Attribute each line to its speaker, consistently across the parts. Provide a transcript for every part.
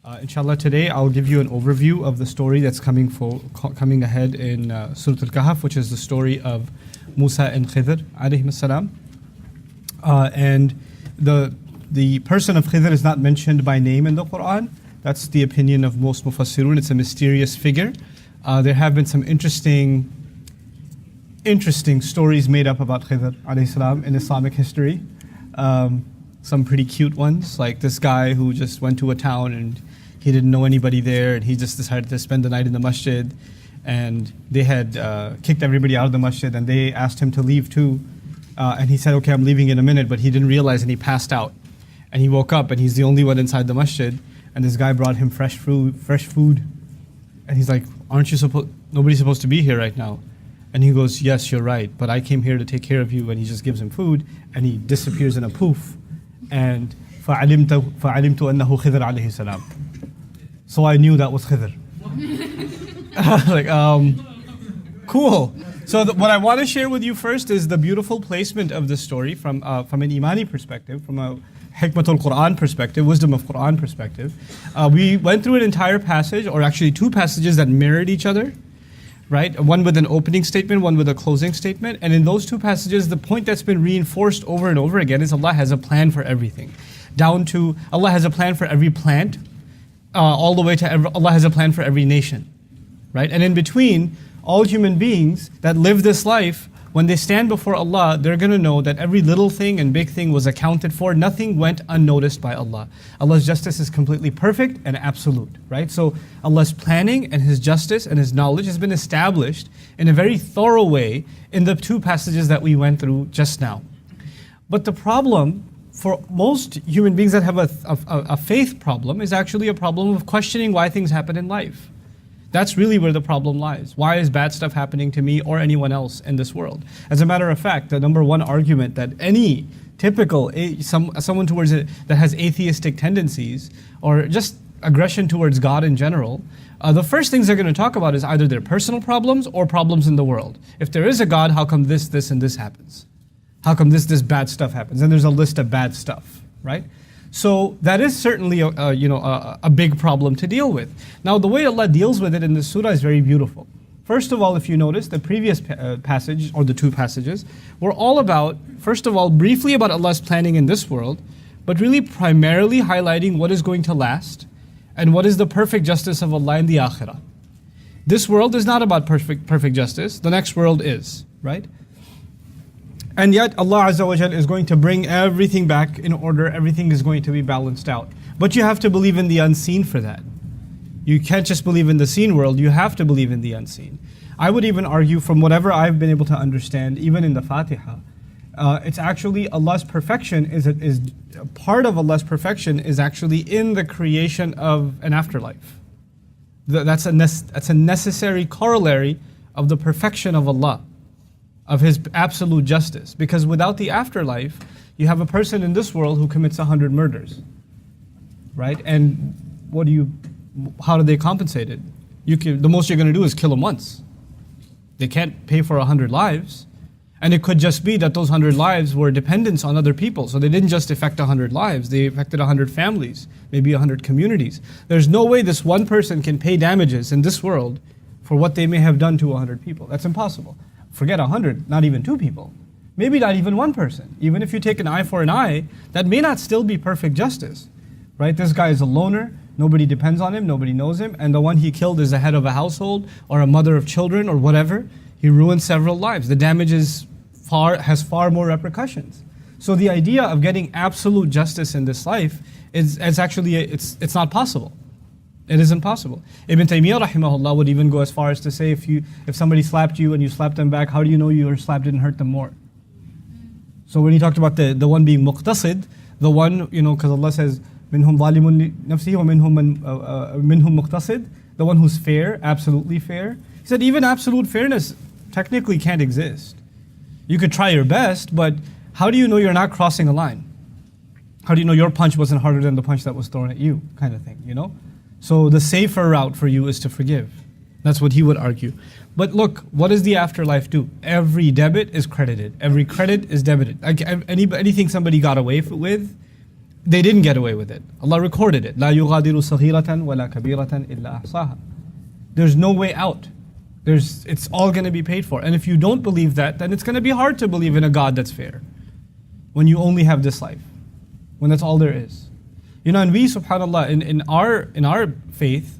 Speaker 1: Inshallah, today I'll give you an overview of the story that's coming ahead in Surat Al Kahf, which is the story of Musa and Khidr alayhim as-salam. And the person of Khidr is not mentioned by name in the Quran. That's the opinion of most mufassirun. It's a mysterious figure. There have been some interesting stories made up about Khidr alayhi salam in Islamic history. Some pretty cute ones, like this guy who just went to a town and he didn't know anybody there, and he just decided to spend the night in the masjid, and they had kicked everybody out of the masjid, and they asked him to leave too, and he said, okay, I'm leaving in a minute, but he didn't realize, and he passed out, and he woke up, and he's the only one inside the masjid, and this guy brought him fresh food, and he's like, nobody's supposed to be here right now. And he goes, yes, you're right, but I came here to take care of you, and he just gives him food, and he disappears in a poof, and فَعَلِمْتُ أَنَّهُ خِذْرَ عَلَيْهِ السَّلَامُ. So I knew that was Khidr. Cool. So what I want to share with you first is the beautiful placement of the story from an Imani perspective, from a Hikmatul Quran perspective, wisdom of Quran perspective. We went through an entire passage, or actually two passages that mirrored each other, right? One with an opening statement, one with a closing statement. And in those two passages, the point that's been reinforced over and over again is Allah has a plan for everything. Down to Allah has a plan for every plant, all the way to Allah has a plan for every nation, right? And in between, all human beings that live this life, when they stand before Allah, they're going to know that every little thing and big thing was accounted for. Nothing went unnoticed by Allah. Allah's justice is completely perfect and absolute, right? So Allah's planning and His justice and His knowledge has been established in a very thorough way in the two passages that we went through just now. But the problem for most human beings that have a faith problem is actually a problem of questioning why things happen in life. That's really where the problem lies. Why is bad stuff happening to me or anyone else in this world? As a matter of fact, the number one argument that any typical, someone towards it that has atheistic tendencies or just aggression towards God in general, the first things they're going to talk about is either their personal problems or problems in the world. If there is a God, how come this, and this happens? How come this bad stuff happens? And there's a list of bad stuff, right? So that is certainly a big problem to deal with. Now the way Allah deals with it in this surah is very beautiful. First of all, if you notice, the previous passage, or the two passages, were all about, first of all, briefly about Allah's planning in this world, but really primarily highlighting what is going to last and what is the perfect justice of Allah in the akhirah. This world is not about perfect justice, the next world is, right? And yet Allah Azza wa Jal is going to bring everything back in order, everything is going to be balanced out. But you have to believe in the unseen for that. You can't just believe in the seen world, you have to believe in the unseen. I would even argue, from whatever I've been able to understand, even in the Fatiha, it's actually Allah's perfection is part of Allah's perfection is actually in the creation of an afterlife. That's a necessary corollary of the perfection of Allah, of His absolute justice. Because without the afterlife, you have a person in this world who commits 100 murders, right? And how do they compensate it? The most you're going to do is kill them once. They can't pay for 100 lives. And it could just be that those 100 lives were dependence on other people. So they didn't just affect 100 lives, they affected 100 families, maybe 100 communities. There's no way this one person can pay damages in this world for what they may have done to 100 people. That's impossible. Forget 100, not even 2 people. Maybe not even one person. Even if you take an eye for an eye, that may not still be perfect justice, right? This guy is a loner, nobody depends on him, nobody knows him, and the one he killed is the head of a household or a mother of children or whatever. He ruined several lives. The damage has far more repercussions. So the idea of getting absolute justice in this life is actually, it's not possible. It isn't possible. Ibn Taymiyyah rahimahullah would even go as far as to say, if somebody slapped you and you slapped them back, how do you know your slap didn't hurt them more? So when he talked about the one being muqtasid, the one, because Allah says, minhum zalimun li nafsihi wa minhum muqtasid, the one who's fair, absolutely fair. He said even absolute fairness technically can't exist. You could try your best, but how do you know you're not crossing a line? How do you know your punch wasn't harder than the punch that was thrown at you, kind of thing, So the safer route for you is to forgive. That's what he would argue. But look, what does the afterlife do? Every debit is credited. Every credit is debited. Anything somebody got away with, they didn't get away with it. Allah recorded it. لا يغادر صغيرة ولا كبيرة إلا أحصاها. There's no way out. It's all going to be paid for. And if you don't believe that, then it's going to be hard to believe in a God that's fair. When you only have this life. When that's all there is. And we, subhanAllah, in our faith,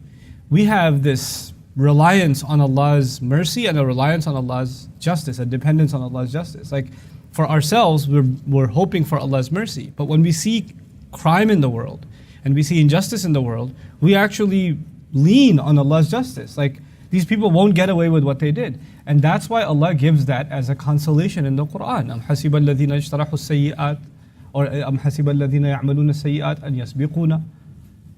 Speaker 1: we have this reliance on Allah's mercy and a reliance on Allah's justice, a dependence on Allah's justice. Like, for ourselves, we're hoping for Allah's mercy. But when we see crime in the world, and we see injustice in the world, we actually lean on Allah's justice. Like, these people won't get away with what they did. And that's why Allah gives that as a consolation in the Quran. أَمْ حَسِبَ الَّذِينَ اجْتَرَحُوا السَّيِّئَاتِ or أَمْ حَسِبَ الَّذِينَ يَعْمَلُونَ السَّيِّئَاتِ أَنْ يَسْبِقُونَ.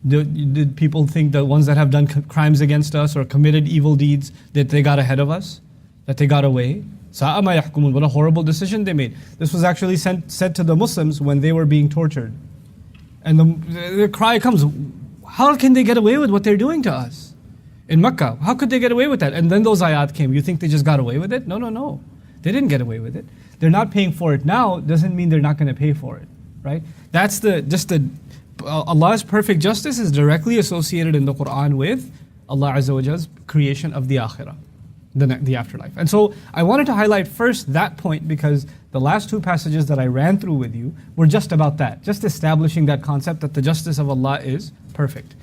Speaker 1: Did people think the ones that have done crimes against us or committed evil deeds, that they got ahead of us? That they got away? سَاءَ مَا يَحْكُمُونَ. What a horrible decision they made. This was actually said to the Muslims when they were being tortured. And the cry comes, how can they get away with what they're doing to us? In Mecca, how could they get away with that? And then those ayat came. You think they just got away with it? No. They didn't get away with it. They're not paying for it now, doesn't mean they're not going to pay for it, right? That's Allah's perfect justice is directly associated in the Quran with Allah Azza wa Jall's creation of the akhirah, the afterlife. And so I wanted to highlight first that point because the last two passages that I ran through with you were just about that, just establishing that concept that the justice of Allah is perfect.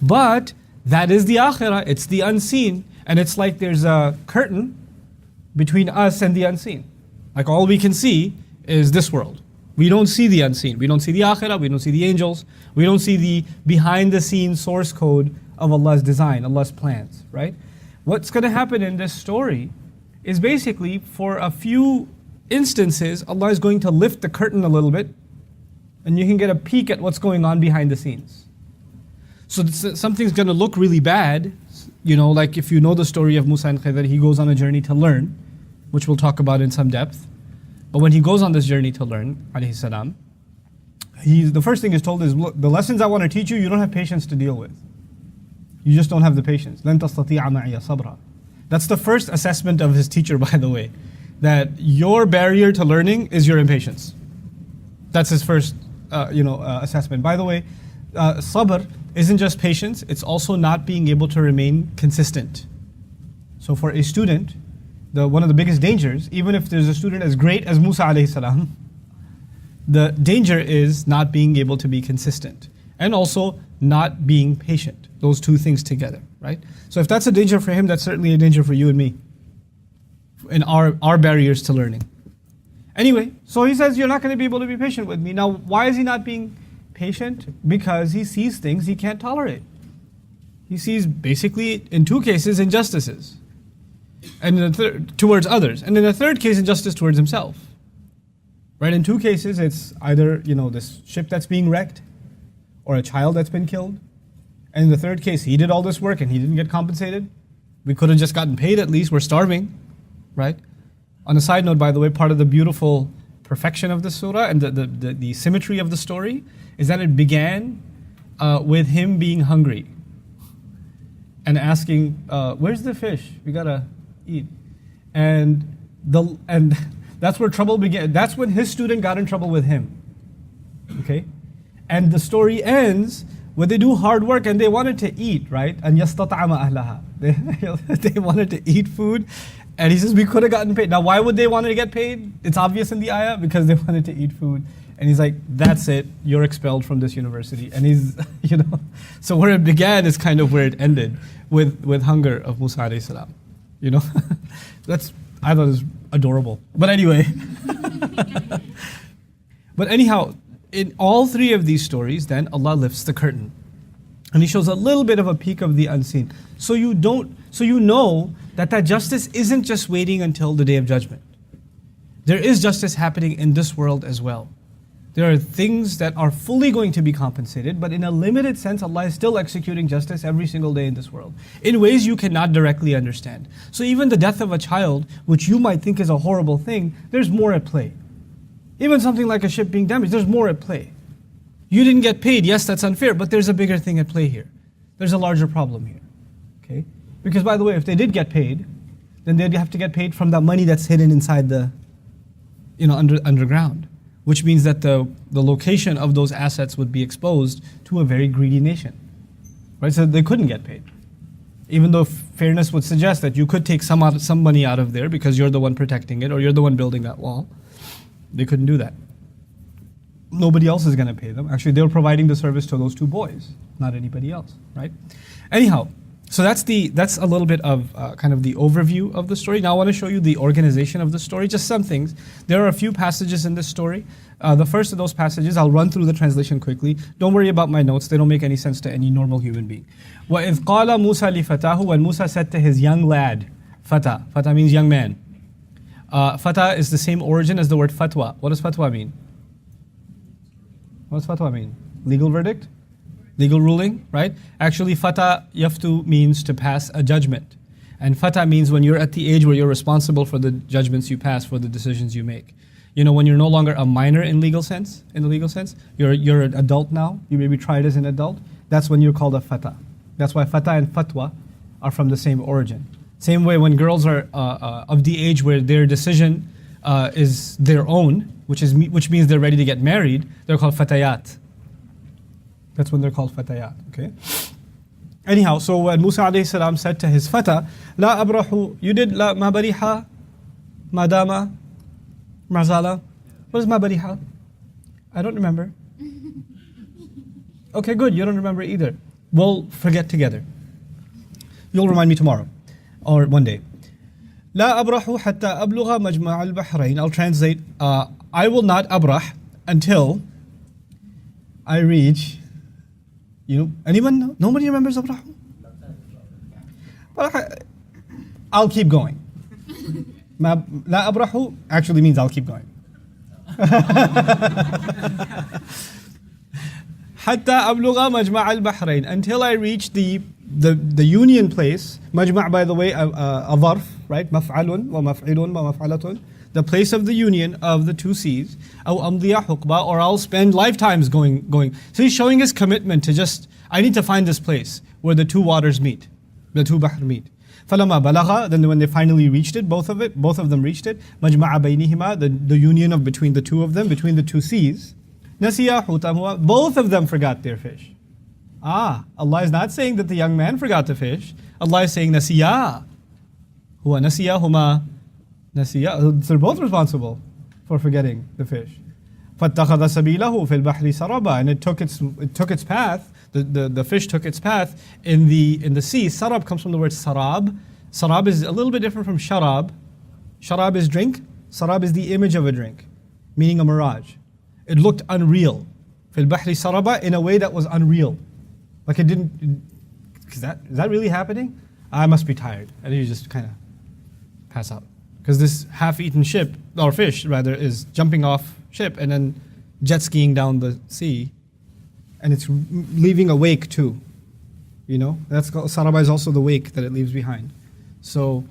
Speaker 1: But that is the akhirah, it's the unseen, and it's like there's a curtain between us and the unseen. Like all we can see is this world. We don't see the unseen. We don't see the akhirah, we don't see the angels, we don't see the behind the scenes source code of Allah's design, Allah's plans, right? What's going to happen in this story is basically for a few instances, Allah is going to lift the curtain a little bit and you can get a peek at what's going on behind the scenes. So something's going to look really bad, like if you know the story of Musa and Khidr, he goes on a journey to learn, which we'll talk about in some depth. But when he goes on this journey to learn, alayhi salam, the first thing he's told is, look, the lessons I want to teach you, you don't have patience to deal with. You just don't have the patience. لَن تَسْتَطِيعَ مَعِيَ صَبْرًا. That's the first assessment of his teacher, by the way. That your barrier to learning is your impatience. That's his first assessment. By the way, sabr isn't just patience, it's also not being able to remain consistent. So for a student, one of the biggest dangers, even if there's a student as great as Musa alayhi salam, the danger is not being able to be consistent and also not being patient. Those two things together, right? So if that's a danger for him, that's certainly a danger for you and me in our barriers to learning. Anyway, so he says, you're not going to be able to be patient with me. Now, why is he not being patient? Because he sees things he can't tolerate. He sees basically, in two cases, injustices. And in towards others. And in the third case, injustice towards himself. Right? In two cases, it's either, this ship that's being wrecked or a child that's been killed. And in the third case, he did all this work and he didn't get compensated. We could have just gotten paid at least. We're starving. Right? On a side note, by the way, part of the beautiful perfection of the surah and the symmetry of the story is that it began with him being hungry and asking, where's the fish? We gotta eat. And that's where trouble began. That's when his student got in trouble with him. Okay? And the story ends where they do hard work and they wanted to eat, right? And yastata'ama ahlaha. They wanted to eat food. And he says, we could have gotten paid. Now, why would they want to get paid? It's obvious in the ayah, because they wanted to eat food. And he's like, that's it, you're expelled from this university. And he's, so where it began is kind of where it ended, with hunger of Musa alayhi salam. I thought it was adorable. But anyway. But anyhow, in all three of these stories, then Allah lifts the curtain. And He shows a little bit of a peek of the unseen. So you know that justice isn't just waiting until the Day of Judgment. There is justice happening in this world as well. There are things that are fully going to be compensated, but in a limited sense, Allah is still executing justice every single day in this world, in ways you cannot directly understand. So even the death of a child, which you might think is a horrible thing, there's more at play. Even something like a ship being damaged, there's more at play. You didn't get paid, yes, that's unfair, but there's a bigger thing at play here. There's a larger problem here. Okay? Because by the way, if they did get paid, then they'd have to get paid from that money that's hidden inside the, underground. which means that the location of those assets would be exposed to a very greedy nation. Right? So they couldn't get paid. Even though fairness would suggest that you could take some money out of there because you're the one protecting it or you're the one building that wall, they couldn't do that. Nobody else is going to pay them. Actually, they were providing the service to those two boys, not anybody else, right? Anyhow, so that's a little bit of kind of the overview of the story. Now I want to show you the organization of the story, just some things. There are a few passages in this story. The first of those passages, I'll run through the translation quickly. Don't worry about my notes. They don't make any sense to any normal human being. وَإِذْ قَالَ مُوسَى لِفَتَاهُ, when Musa said to his young lad, Fata. Fata means young man. Fata is the same origin as the word fatwa. What does fatwa mean? What does fatwa mean? Legal verdict? Legal ruling, right? Actually, fata yaftu means to pass a judgment. And fata means when you're at the age where you're responsible for the judgments you pass, for the decisions you make. You know, when you're no longer a minor in the legal sense, you're an adult now, you may be tried as an adult, that's when you're called a fata. That's why fata and fatwa are from the same origin. Same way when girls are of the age where their decision is their own, which means they're ready to get married, they're called fatayat. That's when they're called fatayat, okay? Anyhow, so when Musa alayhi salam said to his fata, La abrahu, you did la mabariha, madama, mazala. What is mabariha? I don't remember. Okay, good, you don't remember either. We'll forget together. You'll remind me tomorrow, or one day. La abrahu hatta abluga majma' al-bahrain. I'll translate, I will not abrah until I reach, anyone know? Nobody remembers abrahu? But I'll keep going. La abrahu actually means I'll keep going. Hatta abluga majma' al-bahrain, until I reach the union place. Majma', by the way, a dharf, right? Maf'alun wa maf'ilun wa maf'alatun. The place of the union of the two seas. Aw amdiya hukba, or I'll spend lifetimes going. So he's showing his commitment to I need to find this place where the two waters meet, the two bahr meet. فَلَمَا بَلَغَ, then when they finally reached it, both of them reached it. مَجْمَعَ بَيْنِهِمَا, the union of between the two of them, between the two seas. نَسِيَا حُوتَهُمَا, both of them forgot their fish. Allah is not saying that the young man forgot the fish. Allah is saying nasiya. Huwa nasiya, huma nasiya. They're both responsible for forgetting the fish. فَاتَّخَذَ سَبِيلَهُ فِي الْبَحْرِ سَرَبًا, and it took its path. The fish took its path in the sea. Sarab comes from the word sarab. Sarab is a little bit different from sharab. Sharab is drink. Sarab is the image of a drink, meaning a mirage. It looked unreal. فِي الْبَحْرِ سَرَبًا, in a way that was unreal. Like it didn't, is that really happening? I must be tired. And you just kind of pass out. Because this half-eaten ship, or fish rather, is jumping off ship and then jet skiing down the sea. And it's leaving a wake too. That's called, Saraba is also the wake that it leaves behind. So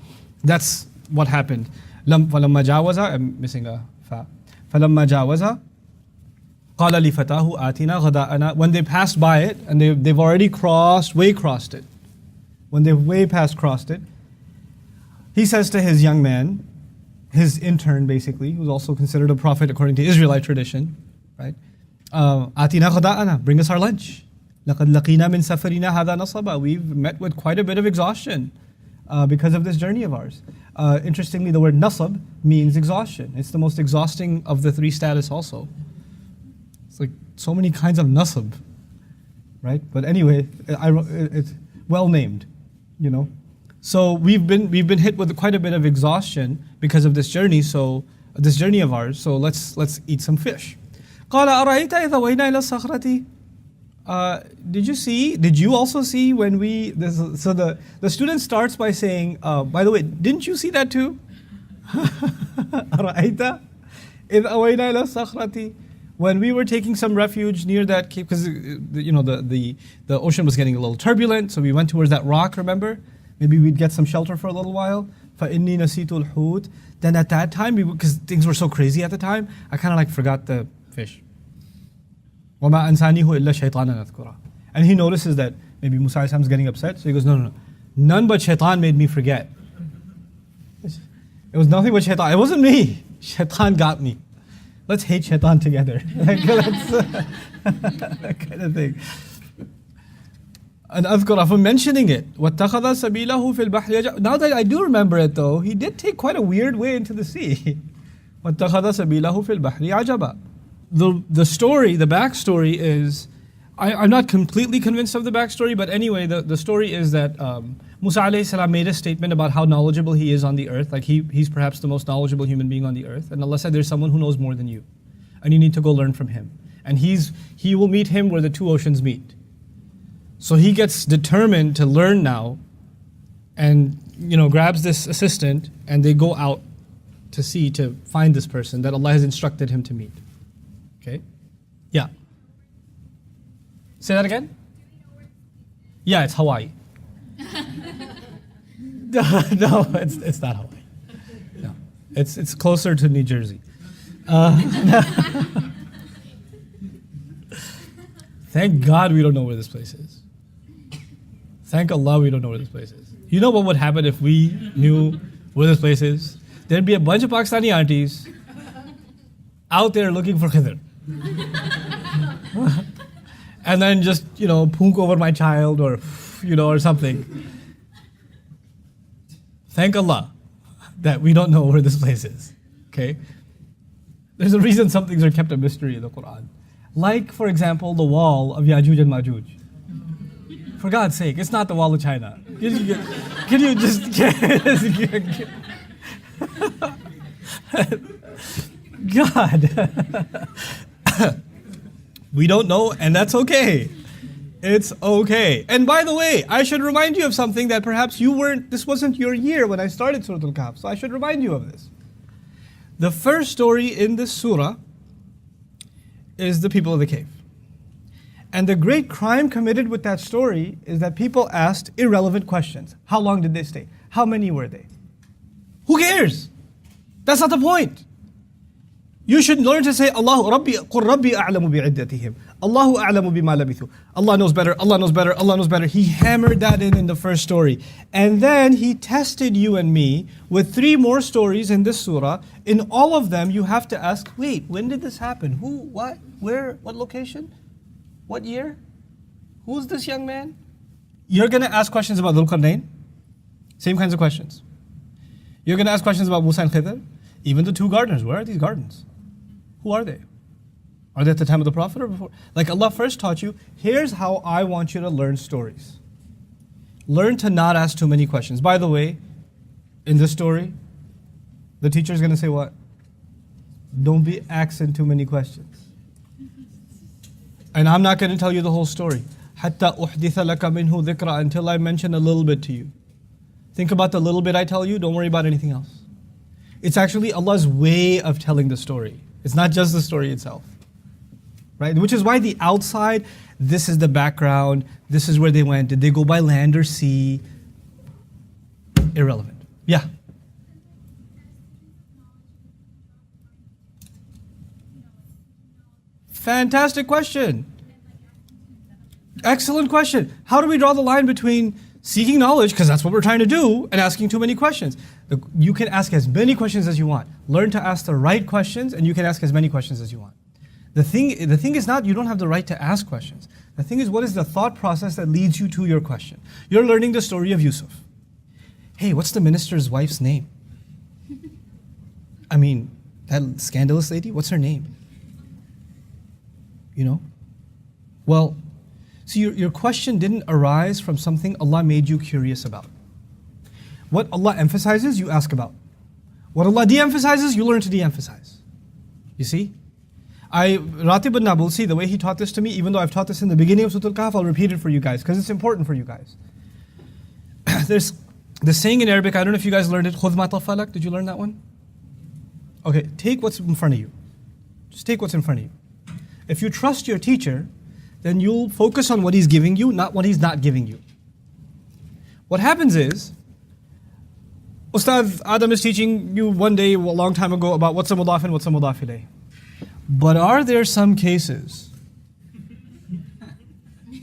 Speaker 1: that's what happened. فَلَمَّا جَاوَزَا, I'm missing a fa. فَلَمَّا جَاوَزَا قَالَ لِفَتَاهُ آتِنَا غَدَاءَنَا, when they passed by it, and they've already crossed it. When they've way past crossed it, he says to his young man, his intern basically, who's also considered a prophet according to Israelite tradition, right? آتِنَا غَدَاءَنَا, bring us our lunch. لَقَدْ لَقِينَا مِن سَفَرِنَا هَذَا نَصَبًا, we've met with quite a bit of exhaustion because of this journey of ours. Interestingly, the word nasab means exhaustion. It's the most exhausting of the three status also. Like so many kinds of nasab, right? But anyway, it's well named, So we've been hit with quite a bit of exhaustion because of this journey. So this journey of ours. So let's eat some fish. قال أرأيت إذا وينا إلى الصخرة. Did you also see when so the student starts by saying, by the way, didn't you see that too? أرأيت إذا وينا إلى الصخرة. When we were taking some refuge near that cave, because the ocean was getting a little turbulent, so we went towards that rock, remember? Maybe we'd get some shelter for a little while. فَإِنِّي نَسِيتُ الْحُوتِ. Then at that time, because things were so crazy at the time, I kind of forgot the fish. وَمَا أَنْسَانِهُ إِلَّا شَيْطَانًا أَذْكُرَهُ. And he notices that maybe Musa is getting upset, so he goes, no. None but shaitan made me forget. It was nothing but shaitan. It wasn't me. Shaitan got me. let's hate shaitan together. Like, that kind of thing. And أذكر from mentioning it. وَاتَّخَذَ سَبِيلَهُ فِي الْبَحْرِ عَجَبًا. Now that I do remember it though, he did take quite a weird way into the sea. وَاتَّخَذَ سَبِيلَهُ فِي الْبَحْرِ عَجَبًا. The story, the backstory is, I'm not completely convinced of the backstory, but anyway, the story is that Musa alayhi salam made a statement about how knowledgeable he is on the earth, like he's perhaps the most knowledgeable human being on the earth, and Allah said there's someone who knows more than you, and you need to go learn from him. And he will meet him where the two oceans meet. So he gets determined to learn now, and grabs this assistant, and they go out to sea to find this person that Allah has instructed him to meet. Okay? Yeah. Say that again? Yeah, it's Hawaii. No, it's not Hawaii. No, it's closer to New Jersey. Thank God we don't know where this place is. Thank Allah we don't know where this place is. You know what would happen if we knew where this place is? There'd be a bunch of Pakistani aunties out there looking for Khidr. And then just, pook over my child or something. Thank Allah that we don't know where this place is. Okay? There's a reason some things are kept a mystery in the Quran. Like, for example, the wall of Ya'juj and Ma'juj. For God's sake, it's not the wall of China. Can you just God. We don't know, and that's okay. It's okay. And by the way, I should remind you of something that perhaps this wasn't your year when I started Surat Al Kahf, so I should remind you of this. The first story in this surah is the people of the cave. And the great crime committed with that story is that people asked irrelevant questions. How long did they stay? How many were they? Who cares? That's not the point. You should learn to say, Allahu Rabbi, قُلْ رَبِّي أَعْلَمُ بِعِدَّتِهِمْ Allahu أَعْلَمُ بِمَا لَبِثُوا. Allah knows better, Allah knows better, Allah knows better. He hammered that in the first story. And then He tested you and me with 3 more stories in this surah. In all of them, you have to ask, wait, when did this happen? Who, what, where, what location? What year? Who's this young man? You're going to ask questions about Dhul Qarnayn. Same kinds of questions. You're going to ask questions about Musa and Khidr. Even the 2 gardeners. Where are these gardens? Who are they? Are they at the time of the Prophet or before? Like Allah first taught you, here's how I want you to learn stories. Learn to not ask too many questions. By the way, in this story, the teacher is going to say what? Don't be asking too many questions. And I'm not going to tell you the whole story. حَتَّى أُحْدِثَ لَكَ مِنْهُ ذِكْرًا Until I mention a little bit to you. Think about the little bit I tell you, don't worry about anything else. It's actually Allah's way of telling the story. It's not just the story itself. Right? Which is why the outside, this is the background, this is where they went. Did they go by land or sea? Irrelevant. Yeah. Fantastic question. Excellent question. How do we draw the line between seeking knowledge, because that's what we're trying to do, and asking too many questions? You can ask as many questions as you want. Learn to ask the right questions, and you can ask as many questions as you want. The thing is not you don't have the right to ask questions. The thing is, what is the thought process that leads you to your question? You're learning the story of Yusuf. Hey, what's the minister's wife's name? I mean, that scandalous lady, what's her name? Well, so your question didn't arise from something Allah made you curious about. What Allah emphasizes, you ask about. What Allah de-emphasizes, you learn to de-emphasize. You see? Ratib al-Nabulsi, the way he taught this to me, even though I've taught this in the beginning of Surat Al Kahf, I'll repeat it for you guys, because it's important for you guys. There's the saying in Arabic, I don't know if you guys learned it, خُذْ مَا طَفَّلَكَ. Did you learn that one? Okay, take what's in front of you. Just take what's in front of you. If you trust your teacher, then you'll focus on what he's giving you, not what he's not giving you. What happens is, Ustad Adam is teaching you one day, a long time ago, about what's a mudaf and what's a mudaf ilayh. But are there some cases,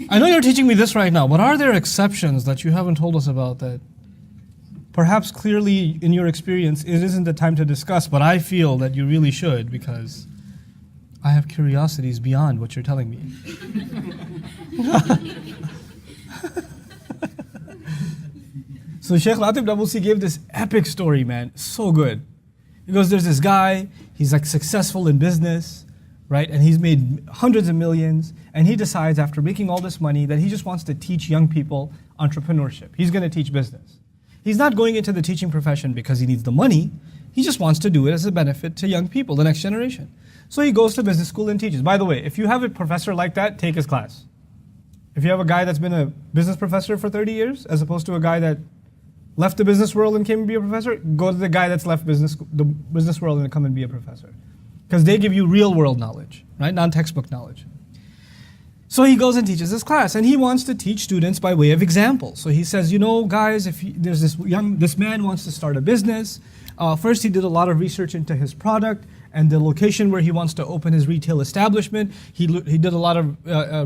Speaker 1: I know you're teaching me this right now, but are there exceptions that you haven't told us about that perhaps clearly in your experience it isn't the time to discuss, but I feel that you really should, because I have curiosities beyond what you're telling me. So Sheikh Ratib Nabusi gave this epic story, man. So good. He goes, there's this guy, he's like successful in business, right? And he's made hundreds of millions. And he decides after making all this money that he just wants to teach young people entrepreneurship. He's going to teach business. He's not going into the teaching profession because he needs the money. He just wants to do it as a benefit to young people, the next generation. So he goes to business school and teaches. By the way, if you have a professor like that, take his class. If you have a guy that's been a business professor for 30 years, as opposed to a guy that left the business world and came to be a professor, go to the guy that's left the business world and come and be a professor. Because they give you real world knowledge, right? Non-textbook knowledge. So he goes and teaches this class, and he wants to teach students by way of example. So he says, you know, guys, if there's this man wants to start a business. First, he did a lot of research into his product and the location where he wants to open his retail establishment. He did a lot of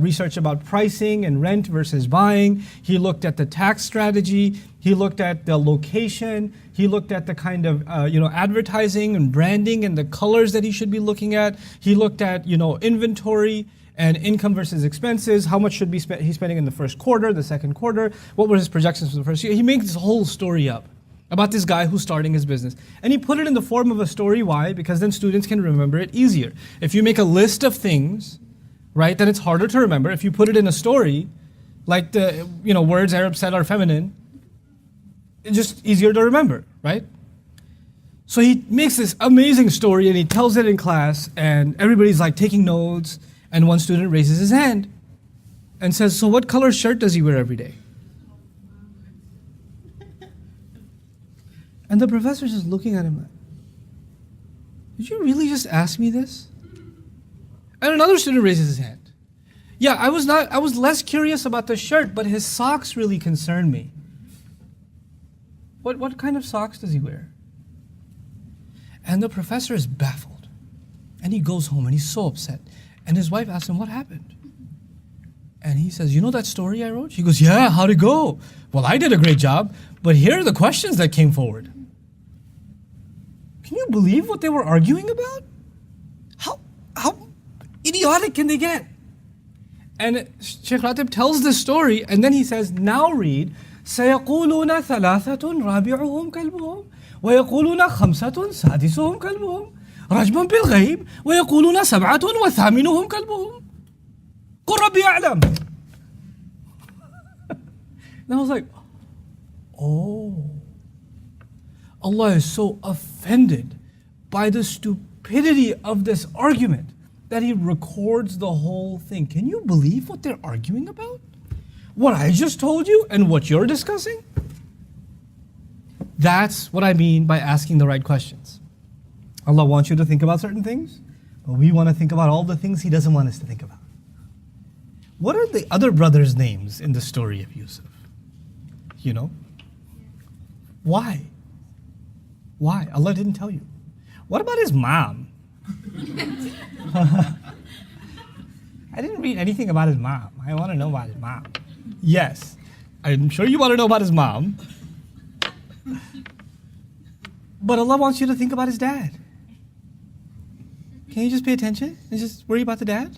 Speaker 1: research about pricing and rent versus buying. He looked at the tax strategy. He looked at the location. He looked at the kind of advertising and branding and the colors that he should be looking at. He looked at inventory and income versus expenses. How much should be he's spending in the first quarter, the second quarter? What were his projections for the first year? He makes this whole story up about this guy who's starting his business. And he put it in the form of a story. Why? Because then students can remember it easier. If you make a list of things, right, then it's harder to remember. If you put it in a story, like the words Arabs said are feminine, it's just easier to remember, right? So he makes this amazing story and he tells it in class and everybody's like taking notes, and one student raises his hand and says, so what color shirt does he wear every day? And the professor's just looking at him like, did you really just ask me this? And another student raises his hand. Yeah, I was less curious about the shirt, but his socks really concerned me. What kind of socks does he wear? And the professor is baffled. And he goes home and he's so upset. And his wife asks him, what happened? And he says, you know that story I wrote? She goes, yeah, how'd it go? Well, I did a great job, but here are the questions that came forward. Can you believe what they were arguing about? How idiotic can they get? And Sheikh Ratib tells this story, and then he says, now read, سيقولون ثلاثة رابعهم كلبهم ويقولون خمسة سادسهم كلبهم رجما بالغيب ويقولون سبعة وثامنهم كلبهم قل ربي أعلم. And I was like, oh, Allah is so offended by the stupidity of this argument that He records the whole thing. Can you believe what they're arguing about? What I just told you and what you're discussing? That's what I mean by asking the right questions. Allah wants you to think about certain things, but we want to think about all the things He doesn't want us to think about. What are the other brothers' names in the story of Yusuf? Why? Why? Allah didn't tell you. What about his mom? I didn't read anything about his mom. I want to know about his mom. Yes, I'm sure you want to know about his mom. But Allah wants you to think about his dad. Can you just pay attention and just worry about the dad?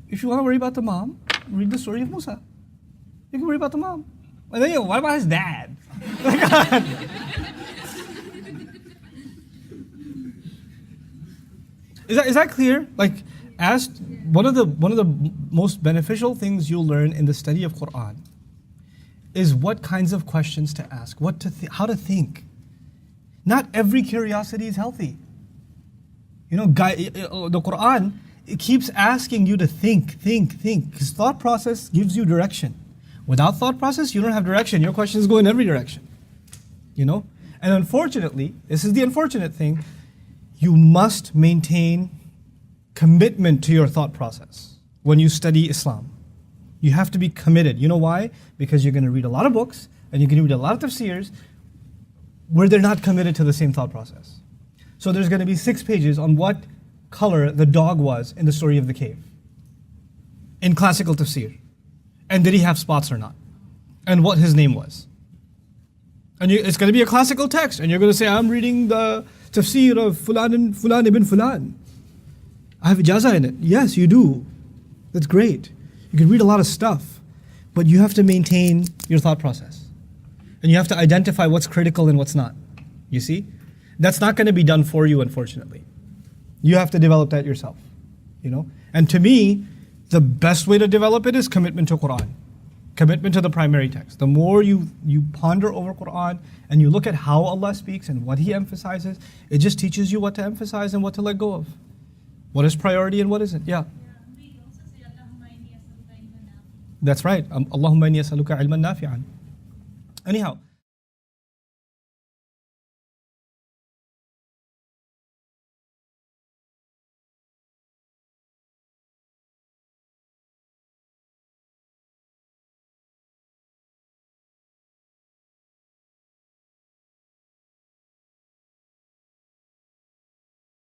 Speaker 1: If you want to worry about the mom, read the story of Musa. You can worry about the mom. And then what about his dad? Is that clear? Like, as one of the most beneficial things you'll learn in the study of Quran is what kinds of questions to ask, how to think. Not every curiosity is healthy. The Quran, it keeps asking you to think. Because thought process gives you direction. Without thought process, you don't have direction. Your questions go in every direction. And unfortunately, this is the unfortunate thing, you must maintain commitment to your thought process when you study Islam. You have to be committed. You know why? Because you're going to read a lot of books and you're going to read a lot of tafsirs where they're not committed to the same thought process. So there's going to be 6 pages on what color the dog was in the story of the cave in classical tafsir. And did he have spots or not? And what his name was. And it's going to be a classical text and you're going to say, I'm reading the tafsir of Fulan ibn Fulan. I have ijazah in it. Yes, you do. That's great. You can read a lot of stuff, but you have to maintain your thought process. And you have to identify what's critical and what's not. You see? That's not going to be done for you, unfortunately. You have to develop that yourself. You know? And to me, the best way to develop it is commitment to Quran. Commitment to the primary text. The more you ponder over Quran and you look at how Allah speaks and what He emphasizes, it just teaches you what to emphasize and what to let go of. What is priority and what isn't. Yeah.
Speaker 2: We also say, Allahumma inni as'aluka ilman nafi'an.
Speaker 1: That's right. Allahumma inni as'aluka ilman nafi'an. Anyhow.